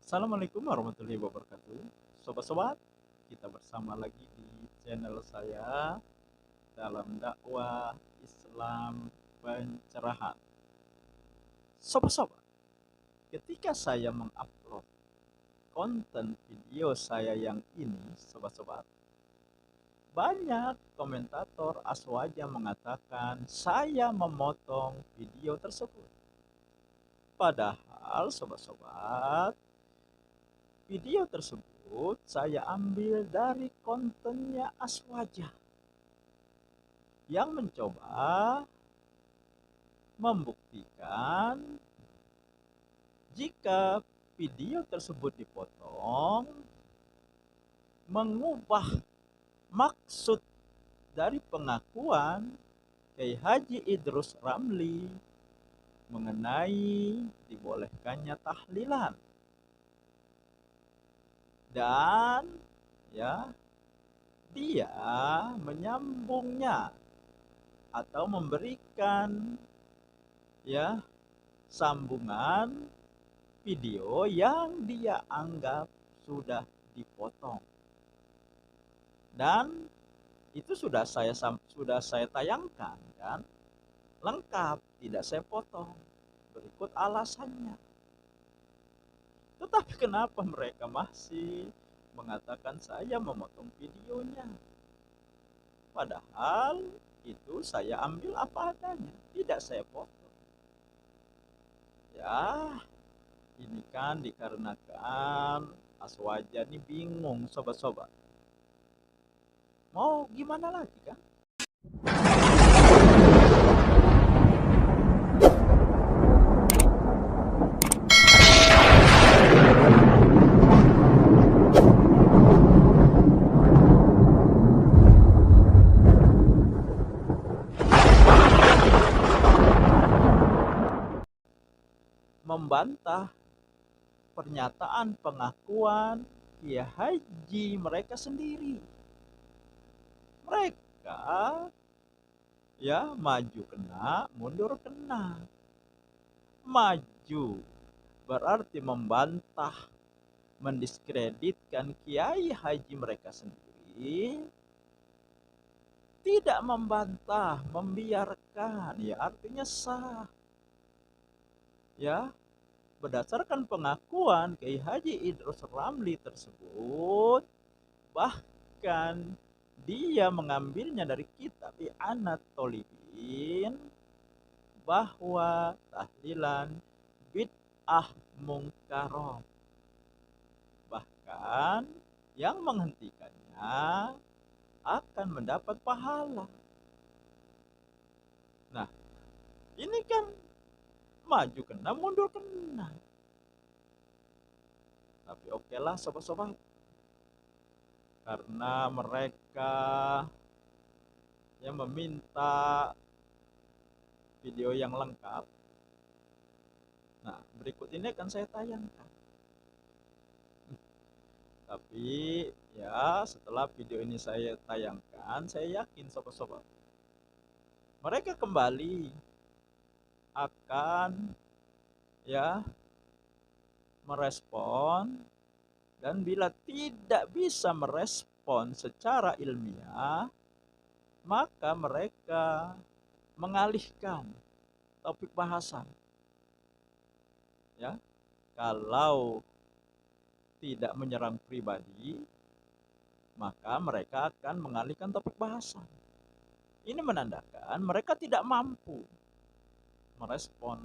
Assalamualaikum warahmatullahi wabarakatuh. Sobat-sobat, kita bersama lagi di channel saya dalam dakwah Islam pencerahan. Sobat-sobat, ketika saya mengupload konten video saya yang ini, sobat-sobat, banyak komentator aswaja mengatakan saya memotong video tersebut. Padahal sobat-sobat, video tersebut saya ambil dari kontennya Aswaja yang mencoba membuktikan jika video tersebut dipotong mengubah maksud dari pengakuan Kiai Haji Idrus Ramli mengenai dibolehkannya tahlilan. Dan ya, dia menyambungnya atau memberikan ya sambungan video yang dia anggap sudah dipotong. Dan itu sudah saya tayangkan kan, lengkap, tidak saya potong. Berikut alasannya. Tetapi kenapa mereka masih mengatakan saya memotong videonya? Padahal itu saya ambil apa adanya, tidak saya potong. Ya, ini kan dikarenakan Aswaja ini bingung, sobat-sobat. Mau gimana lagi kan? Membantah pernyataan pengakuan Kiai Haji mereka sendiri. Mereka ya maju kena, mundur kena. Maju berarti membantah, mendiskreditkan Kiai Haji mereka sendiri. Tidak membantah, membiarkan, ya artinya sah. Ya, berdasarkan pengakuan Kiai Haji Idrus Ramli tersebut, bahkan dia mengambilnya dari kitab I'anat Tholibin bahwa tahlilan bid'ah mungkaroh, bahkan yang menghentikannya akan mendapat pahala. Nah, ini kan maju kena, mundur kena. Tapi oke lah sobat-sobat, karena mereka yang meminta video yang lengkap. Nah, berikut ini akan saya tayangkan. Tapi ya, setelah video ini saya tayangkan, saya yakin sobat-sobat, mereka kembali akan ya merespon, dan bila tidak bisa merespon secara ilmiah, maka mereka mengalihkan topik bahasan. Ya, kalau tidak menyerang pribadi, maka mereka akan mengalihkan topik bahasan. Ini menandakan mereka tidak mampu merespon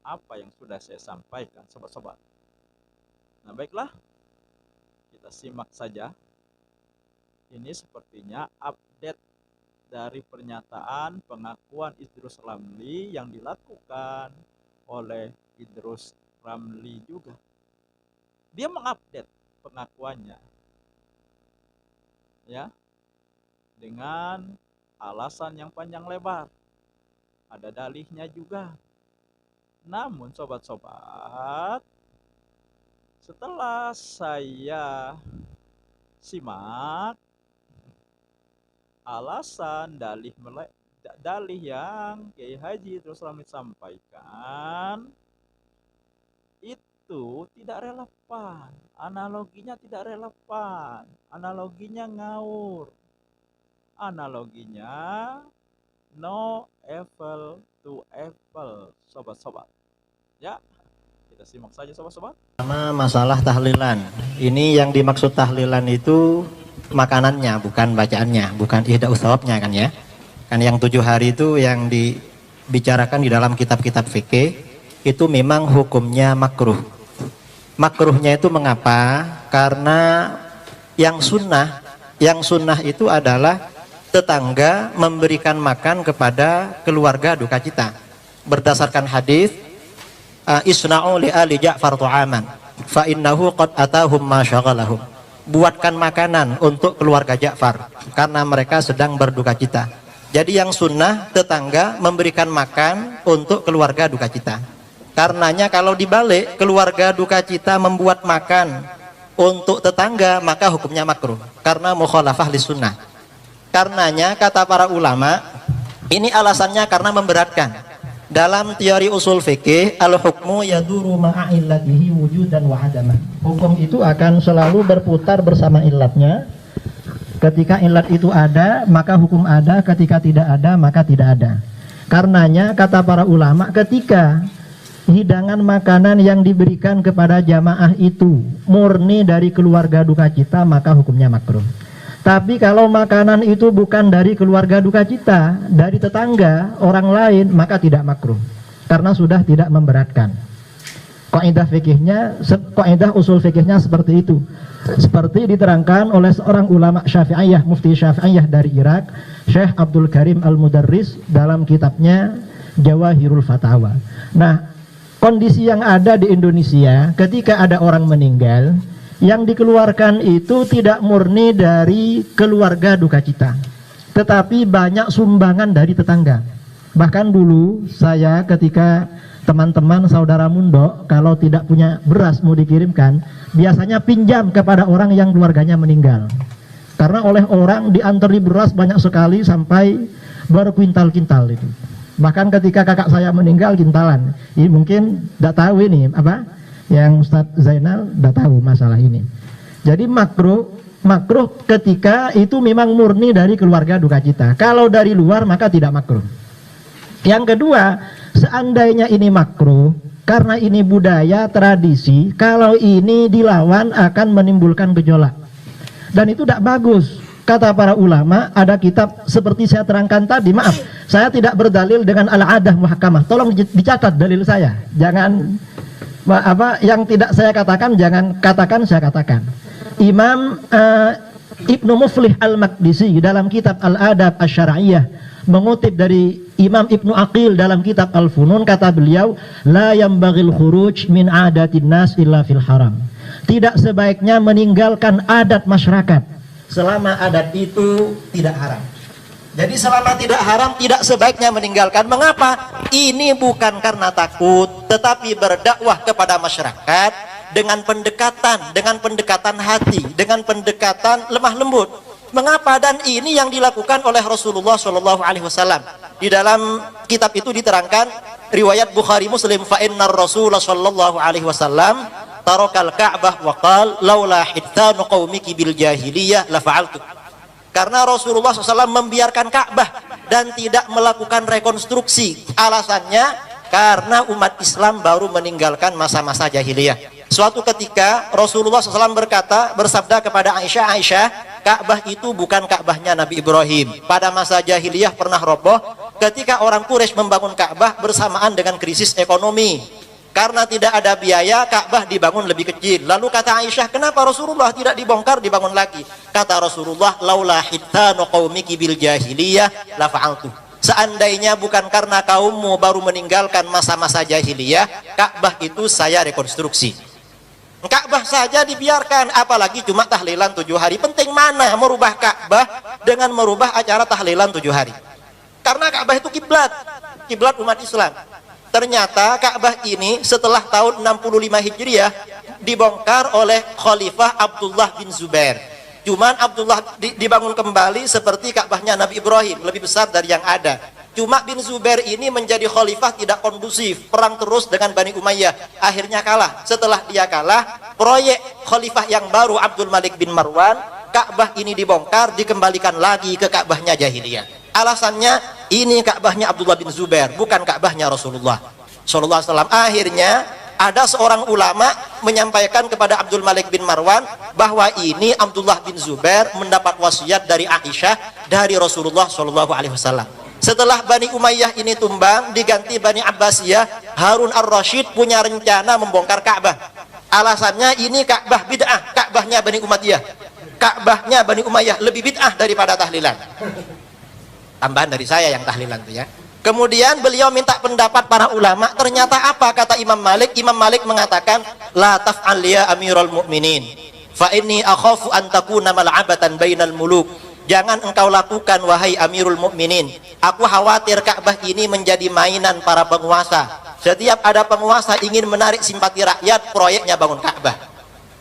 apa yang sudah saya sampaikan, sobat-sobat. Nah, baiklah, kita simak saja. Ini sepertinya update dari pernyataan pengakuan Idrus Ramli yang dilakukan oleh Idrus Ramli juga. Dia mengupdate pengakuannya ya dengan alasan yang panjang lebar. Ada dalihnya juga. Namun sobat-sobat, setelah saya simak alasan dalih yang Kiai Haji Idrus Ramli sampaikan itu tidak relevan, analoginya tidak relevan, analoginya ngawur, analoginya no apple to apple, sobat-sobat. Ya, kita simak saja sobat-sobat. Pertama, masalah tahlilan. Ini yang dimaksud tahlilan itu makanannya, bukan bacaannya, bukan ihda usawabnya kan ya. Kan yang 7 hari itu yang dibicarakan di dalam kitab-kitab fikih itu memang hukumnya makruh. Makruhnya itu mengapa? Karena yang sunnah itu adalah tetangga memberikan makan kepada keluarga duka cita. Berdasarkan hadis isna'u li ali Ja'far tu'aman fa innahu qad atahum ma syaghalahum. Buatkan makanan untuk keluarga Ja'far karena mereka sedang berduka cita. Jadi yang sunnah tetangga memberikan makan untuk keluarga duka cita. Karenanya kalau dibalik keluarga duka cita membuat makan untuk tetangga, maka hukumnya makruh karena mukhalafah li sunnah. Karenanya kata para ulama, ini alasannya karena memberatkan. Dalam teori usul fikih, al-hukmu yaduru ma'a illatihi wujudan wa adamah. Hukum itu akan selalu berputar bersama illatnya. Ketika illat itu ada, maka hukum ada. Ketika tidak ada, maka tidak ada. Karenanya kata para ulama, ketika hidangan makanan yang diberikan kepada jamaah itu murni dari keluarga duka cita, maka hukumnya makruh. Tapi kalau makanan itu bukan dari keluarga duka cita, dari tetangga, orang lain, maka tidak makruh. Karena sudah tidak memberatkan. Kaidah usul fikihnya seperti itu. Seperti diterangkan oleh seorang ulama Syafi'iyah, mufti Syafi'iyah dari Irak, Syekh Abdul Karim Al-Mudarris dalam kitabnya Jawahirul Fatawa. Nah, kondisi yang ada di Indonesia ketika ada orang meninggal, yang dikeluarkan itu tidak murni dari keluarga duka cita, tetapi banyak sumbangan dari tetangga. Bahkan dulu saya ketika teman-teman saudara Mundo kalau tidak punya beras mau dikirimkan, biasanya pinjam kepada orang yang keluarganya meninggal. Karena oleh orang diantari beras banyak sekali sampai berkuintal-kintal itu. Bahkan ketika kakak saya meninggal kintalan. Ini mungkin tidak tahu ini apa? Yang Ustadz Zainal udah tahu masalah ini. Jadi makruh ketika itu memang murni dari keluarga duka cita. Kalau dari luar maka tidak makruh. Yang kedua, seandainya ini makruh karena ini budaya tradisi, kalau ini dilawan akan menimbulkan gejolak. Dan itu tidak bagus. Kata para ulama, ada kitab seperti saya terangkan tadi, maaf, saya tidak berdalil dengan al-adah muhkamah. Tolong dicatat dalil saya. Jangan yang tidak saya katakan jangan katakan saya katakan. Imam Ibnu Muflih Al-Maqdisi dalam kitab Al-Adab Asy-Syar'iyyah mengutip dari Imam Ibnu Aqil dalam kitab Al-Funun, kata beliau, la yambaghil khuruj min adatin nas illa fil haram. Tidak sebaiknya meninggalkan adat masyarakat selama adat itu tidak haram. Jadi selama tidak haram tidak sebaiknya meninggalkan. Mengapa? Ini bukan karena takut, tetapi berdakwah kepada masyarakat dengan pendekatan hati, dengan pendekatan lemah lembut. Mengapa? Dan ini yang dilakukan oleh Rasulullah SAW. Di dalam kitab itu diterangkan riwayat Bukhari Muslim, fa innar Rasulullah SAW tarakal Ka'bah wa qala laula hittanu qaumiki bil jahiliyah la fa'altu. Karena Rasulullah SAW membiarkan Ka'bah dan tidak melakukan rekonstruksi. Alasannya karena umat Islam baru meninggalkan masa-masa jahiliyah. Suatu ketika Rasulullah SAW bersabda kepada Aisyah, Ka'bah itu bukan Ka'bahnya Nabi Ibrahim. Pada masa jahiliyah pernah roboh ketika orang Quraisy membangun Ka'bah bersamaan dengan krisis ekonomi. Karena tidak ada biaya, Ka'bah dibangun lebih kecil. Lalu kata Aisyah, kenapa Rasulullah tidak dibongkar, dibangun lagi? Kata Rasulullah, laula hittanu qaumiki bil jahiliyah la fa'altu. Seandainya bukan karena kaummu baru meninggalkan masa-masa jahiliyah, Ka'bah itu saya rekonstruksi. Ka'bah saja dibiarkan, apalagi cuma tahlilan 7 hari. Penting mana merubah Ka'bah dengan merubah acara tahlilan 7 hari? Karena Ka'bah itu kiblat umat Islam. Ternyata Ka'bah ini setelah tahun 65 Hijriah dibongkar oleh Khalifah Abdullah bin Zubair. Cuman Abdullah dibangun kembali seperti Ka'bahnya Nabi Ibrahim, lebih besar dari yang ada. Cuma bin Zubair ini menjadi khalifah tidak kondusif, perang terus dengan Bani Umayyah, akhirnya kalah. Setelah dia kalah, proyek khalifah yang baru Abdul Malik bin Marwan, Ka'bah ini dibongkar, dikembalikan lagi ke Ka'bahnya jahiliyah. Alasannya ini Ka'bahnya Abdullah bin Zubair, bukan Ka'bahnya Rasulullah sallallahu alaihi wasallam. Akhirnya ada seorang ulama menyampaikan kepada Abdul Malik bin Marwan bahwa ini Abdullah bin Zubair mendapat wasiat dari Aisyah dari Rasulullah sallallahu alaihi wasallam. Setelah Bani Umayyah ini tumbang, diganti Bani Abbasiyah, Harun ar-Rasyid punya rencana membongkar Ka'bah. Alasannya ini Ka'bah bid'ah, Ka'bahnya Bani Umayyah. Ka'bahnya Bani Umayyah lebih bid'ah daripada tahlilan. Tambahan dari saya yang tahlilan itu ya. Kemudian beliau minta pendapat para ulama. Ternyata apa kata Imam Malik? Imam Malik mengatakan, la taf'al ya Amirul Mukminin, fa inni akhafu an takuna mal'abatan bainal muluk. Jangan engkau lakukan wahai Amirul Mukminin. Aku khawatir Ka'bah ini menjadi mainan para penguasa. Setiap ada penguasa ingin menarik simpati rakyat, proyeknya bangun Ka'bah.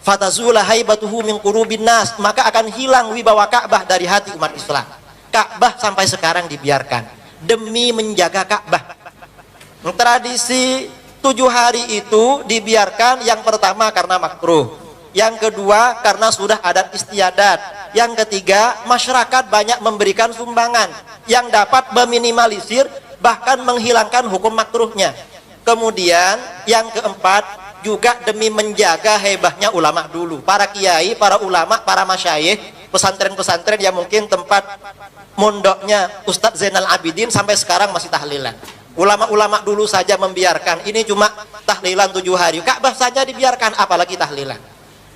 Fatazula haibatuhu min qulubin nas, maka akan hilang wibawa Ka'bah dari hati umat Islam. Ka'bah sampai sekarang dibiarkan demi menjaga Ka'bah. Tradisi 7 hari itu dibiarkan, yang pertama karena makruh, yang kedua karena sudah adat istiadat, yang ketiga masyarakat banyak memberikan sumbangan yang dapat meminimalisir bahkan menghilangkan hukum makruhnya. Kemudian yang keempat juga demi menjaga hebahnya ulama dulu, para kiai, para ulama, para masyayikh, pesantren-pesantren yang mungkin tempat mondoknya Ustadz Zainal Abidin sampai sekarang masih tahlilan. Ulama-ulama dulu saja membiarkan, ini cuma tahlilan 7 hari. Ka'bah saja dibiarkan, apalagi tahlilan.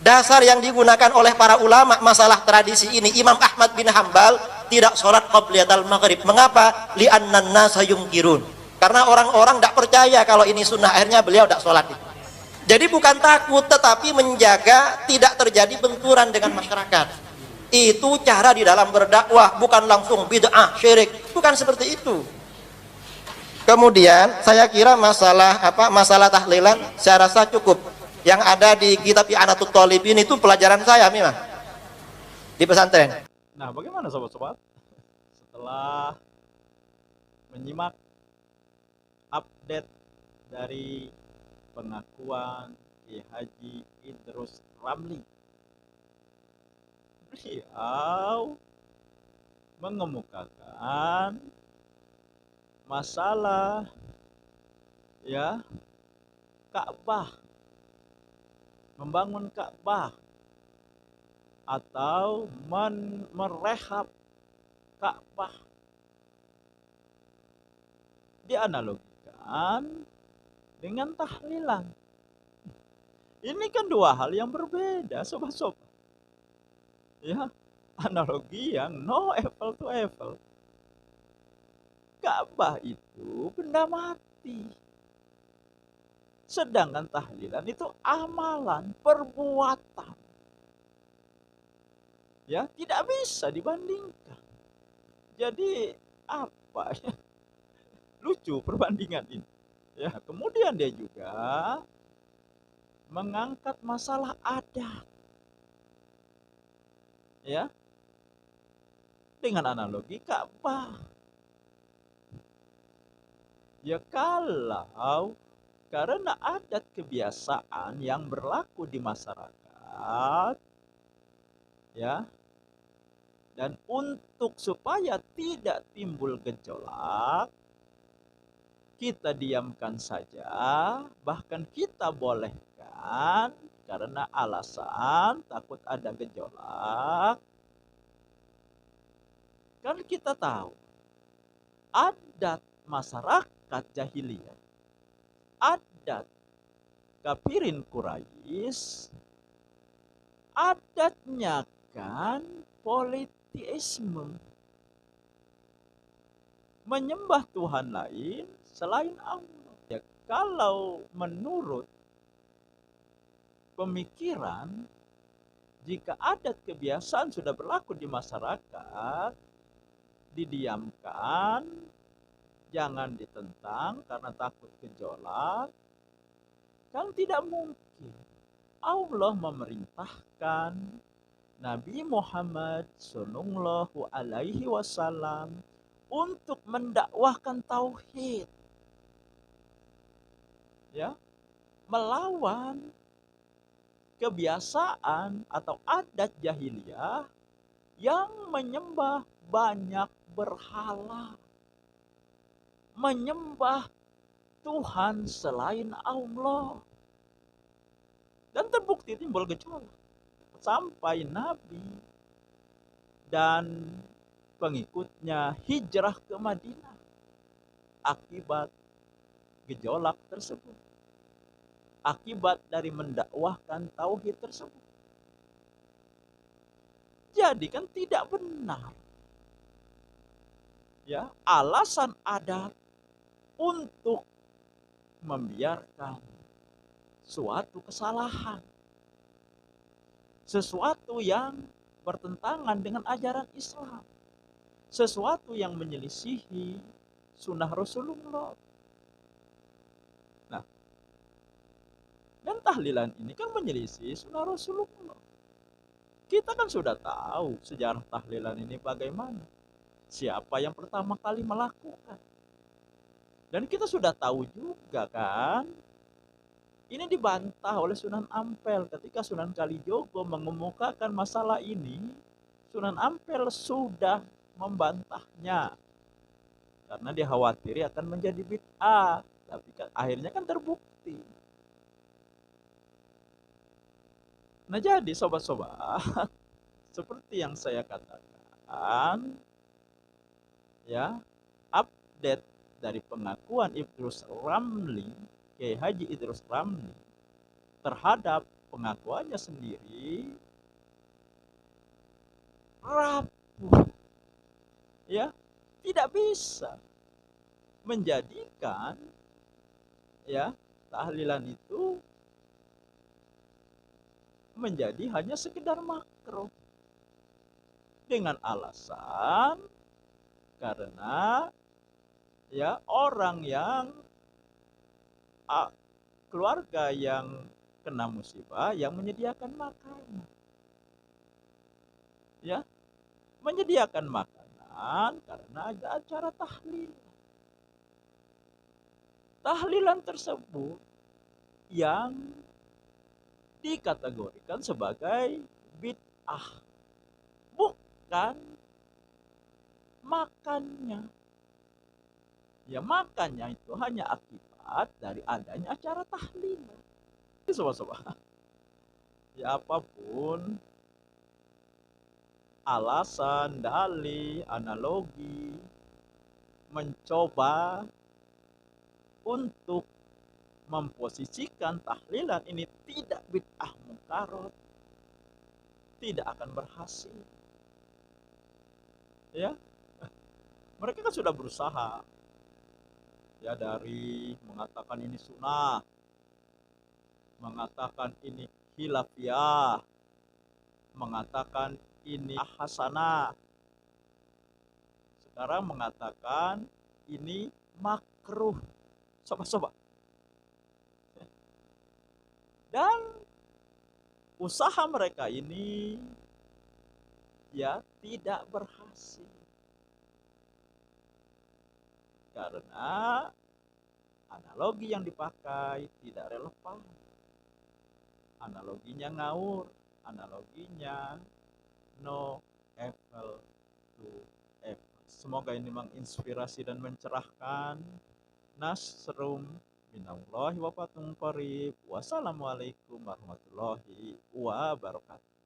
Dasar yang digunakan oleh para ulama masalah tradisi ini, Imam Ahmad bin Hambal tidak sholat qabliyatul maghrib. Mengapa? Li'annan nasa yungkirun. Karena orang-orang tidak percaya kalau ini sunnah, akhirnya beliau tidak sholat itu. Jadi bukan takut, tetapi menjaga tidak terjadi benturan dengan masyarakat. Itu cara di dalam berdakwah, bukan langsung bid'ah, syirik, bukan seperti itu. Kemudian saya kira masalah tahlilan saya rasa cukup. Yang ada di kitab I'anatul Talibin itu pelajaran saya memang di pesantren. Nah, bagaimana sobat-sobat? Setelah menyimak update dari pengakuan Kiai Haji Idrus Ramli, beliau mengemukakan masalah ya Ka'bah, membangun Ka'bah atau merehab Ka'bah, dianalogikan dengan tahlilan. Ini kan dua hal yang berbeda, sobat-sobat. Ya, analogi yang no apple to apple. Ka'bah itu benda mati, sedangkan tahlilan itu amalan, perbuatan. Ya, tidak bisa dibandingkan. Jadi apa ya? Lucu perbandingan ini. Ya, kemudian dia juga mengangkat masalah adat. Ya, dengan analogi Ka'bah. Ya, kalau karena adat kebiasaan yang berlaku di masyarakat, ya, dan untuk supaya tidak timbul gejolak, kita diamkan saja, bahkan kita bolehkan karena alasan takut ada gejolak. Kan kita tahu adat masyarakat jahiliyah, adat kafirin Quraisy, adatnya kan politeisme, menyembah Tuhan lain selain Allah. Ya, kalau menurut pemikiran, jika adat kebiasaan sudah berlaku di masyarakat, didiamkan, jangan ditentang karena takut gejolak. Kan tidak mungkin Allah memerintahkan Nabi Muhammad Sallallahu Alaihi Wasallam untuk mendakwahkan tauhid, ya, melawan kebiasaan atau adat jahiliyah yang menyembah banyak berhala, menyembah Tuhan selain Allah. Dan terbukti timbul gejolak sampai Nabi dan pengikutnya hijrah ke Madinah akibat gejolak tersebut, akibat dari mendakwahkan tauhid tersebut. Jadi kan tidak benar, ya, alasan adat untuk membiarkan suatu kesalahan, sesuatu yang bertentangan dengan ajaran Islam, sesuatu yang menyelisihi sunnah Rasulullah. Nah, dan tahlilan ini kan menyelisih sunnah Rasulullah. Kita kan sudah tahu sejarah tahlilan ini bagaimana, siapa yang pertama kali melakukan. Dan kita sudah tahu juga kan, ini dibantah oleh Sunan Ampel ketika Sunan Kalijogo mengemukakan masalah ini. Sunan Ampel sudah membantahnya karena dikhawatiri akan menjadi bid'ah, tapi kan, akhirnya kan terbukti. Nah jadi sobat-sobat, seperti yang saya katakan, ya, update dari pengakuan Idrus Ramli, Kiai Haji Idrus Ramli, terhadap pengakuannya sendiri rapuh, ya, tidak bisa menjadikan, ya, tahlilan itu menjadi hanya sekedar makruh dengan alasan karena, ya, orang yang keluarga yang kena musibah yang menyediakan makanan, ya, menyediakan makanan karena ada acara tahlilan. Tahlilan tersebut yang dikategorikan sebagai bid'ah, bukan makannya. Ya, makannya itu hanya akibat dari adanya acara tahlilan. Sobat-sobat, ya, apapun alasan, dalih, analogi mencoba untuk memposisikan tahlilan ini tidak bid'ah munkar, tidak akan berhasil. Ya, mereka kan sudah berusaha, ya, dari mengatakan ini sunnah, mengatakan ini khilafiyah, mengatakan ini hasanah, sekarang mengatakan ini makruh. Sobat-sobat, dan usaha mereka ini, ya, tidak berhasil karena analogi yang dipakai tidak relevan, analoginya ngawur, analoginya no apple to apple. Semoga ini menginspirasi dan mencerahkan. Nasrum minallahi wa fatun qarib. Wassalamualaikum warahmatullahi wabarakatuh.